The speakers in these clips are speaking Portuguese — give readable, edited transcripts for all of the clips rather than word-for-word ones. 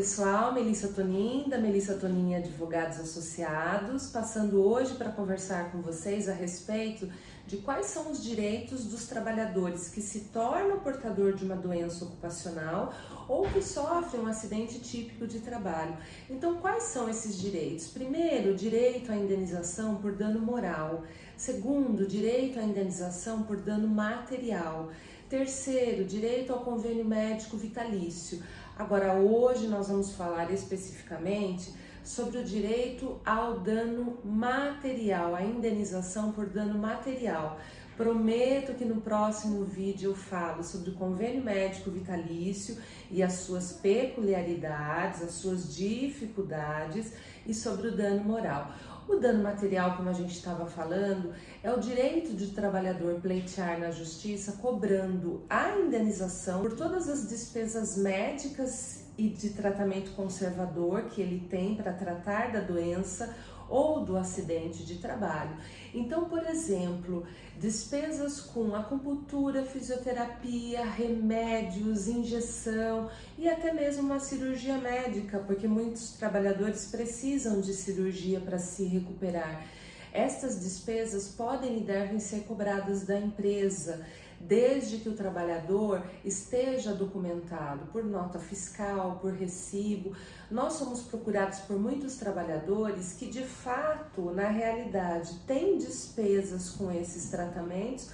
pessoal, Melissa Tonin, da Melissa Tonin Advogados Associados, passando hoje para conversar com vocês a respeito de quais são os direitos dos trabalhadores que se tornam portador de uma doença ocupacional ou que sofrem um acidente típico de trabalho. Então, quais são esses direitos? Primeiro, direito à indenização por dano moral. Segundo, direito à indenização por dano material. Terceiro, direito ao convênio médico vitalício. Agora, hoje nós vamos falar especificamente sobre o direito ao dano material, a indenização por dano material. Prometo que no próximo vídeo eu falo sobre o convênio médico vitalício e as suas peculiaridades, as suas dificuldades e sobre o dano moral. O dano material, como a gente estava falando, é o direito de trabalhador pleitear na justiça cobrando a indenização por todas as despesas médicas e de tratamento conservador que ele tem para tratar da doença ou do acidente de trabalho. Então, por exemplo, despesas com acupuntura, fisioterapia, remédios, injeção e até mesmo uma cirurgia médica, porque muitos trabalhadores precisam de cirurgia para se recuperar. Estas despesas podem e devem ser cobradas da empresa, desde que o trabalhador esteja documentado por nota fiscal, por recibo. Nós somos procurados por muitos trabalhadores que, de fato, na realidade, têm despesas com esses tratamentos,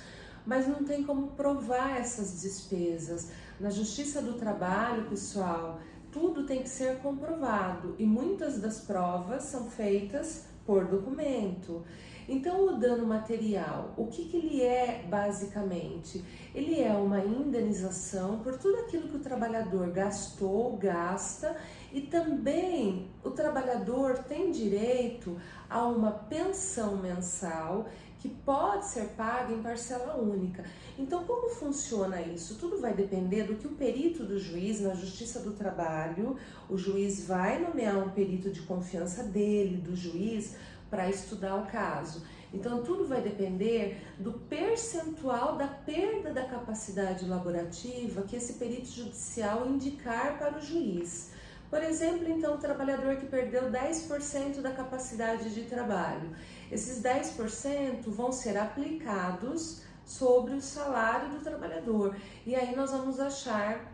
mas não tem como provar essas despesas. Na Justiça do Trabalho, pessoal, tudo tem que ser comprovado e muitas das provas são feitas por documento. Então, o dano material, o que ele é basicamente? Ele é uma indenização por tudo aquilo que o trabalhador gastou, gasta, e também o trabalhador tem direito a uma pensão mensal que pode ser paga em parcela única. Então, como funciona isso? Tudo vai depender do que o perito do juiz, na Justiça do Trabalho, o juiz vai nomear um perito de confiança dele, do juiz, para estudar o caso. Então, tudo vai depender do percentual da perda da capacidade laborativa que esse perito judicial indicar para o juiz. Por exemplo, então, o trabalhador que perdeu 10% da capacidade de trabalho. Esses 10% vão ser aplicados sobre o salário do trabalhador. E aí nós vamos achar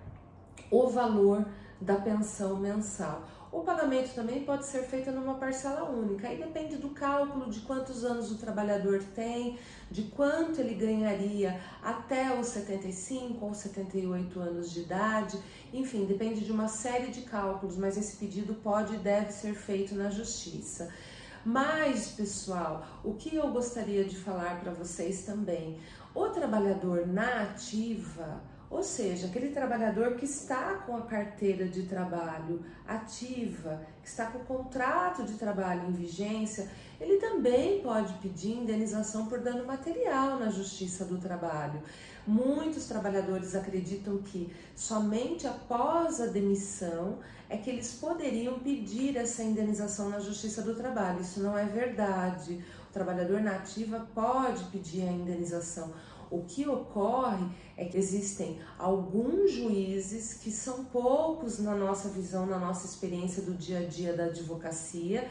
o valor da pensão mensal. O pagamento também pode ser feito numa parcela única, aí depende do cálculo de quantos anos o trabalhador tem, de quanto ele ganharia até os 75 ou 78 anos de idade, enfim, depende de uma série de cálculos, mas esse pedido pode e deve ser feito na justiça. Mas, pessoal, o que eu gostaria de falar para vocês também, o trabalhador na ativa, ou seja, aquele trabalhador que está com a carteira de trabalho ativa, que está com o contrato de trabalho em vigência, ele também pode pedir indenização por dano material na Justiça do Trabalho. Muitos trabalhadores acreditam que somente após a demissão é que eles poderiam pedir essa indenização na Justiça do Trabalho. Isso não é verdade. O trabalhador na ativa pode pedir a indenização. O que ocorre é que existem alguns juízes, que são poucos na nossa visão, na nossa experiência do dia a dia da advocacia,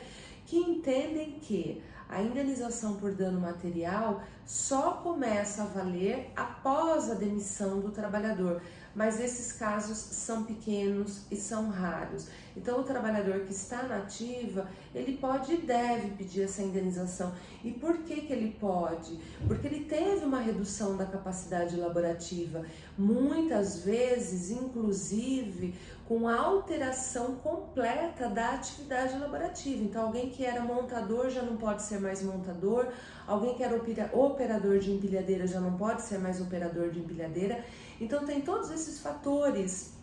que entendem que a indenização por dano material só começa a valer após a demissão do trabalhador, mas esses casos são pequenos e são raros. Então, o trabalhador que está na ativa, ele pode e deve pedir essa indenização. E por que ele pode? Porque ele teve uma redução da capacidade laborativa, muitas vezes, inclusive, com alteração completa da atividade laborativa. Então, alguém que era montador já não pode ser mais montador, alguém que era operador de empilhadeira já não pode ser mais operador de empilhadeira. Então, tem todos esses fatores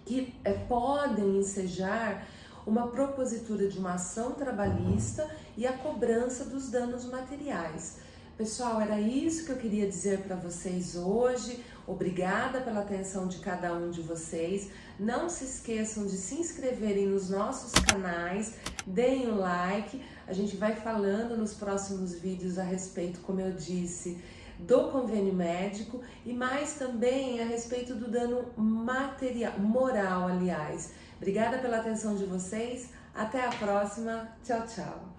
que podem ensejar uma propositura de uma ação trabalhista e a cobrança dos danos materiais. Pessoal, era isso que eu queria dizer para vocês hoje. Obrigada pela atenção de cada um de vocês. Não se esqueçam de se inscreverem nos nossos canais, deem o like. A gente vai falando nos próximos vídeos a respeito, como eu disse, do convênio médico e mais também a respeito do dano material, moral, aliás. Obrigada pela atenção de vocês. Até a próxima. Tchau, tchau.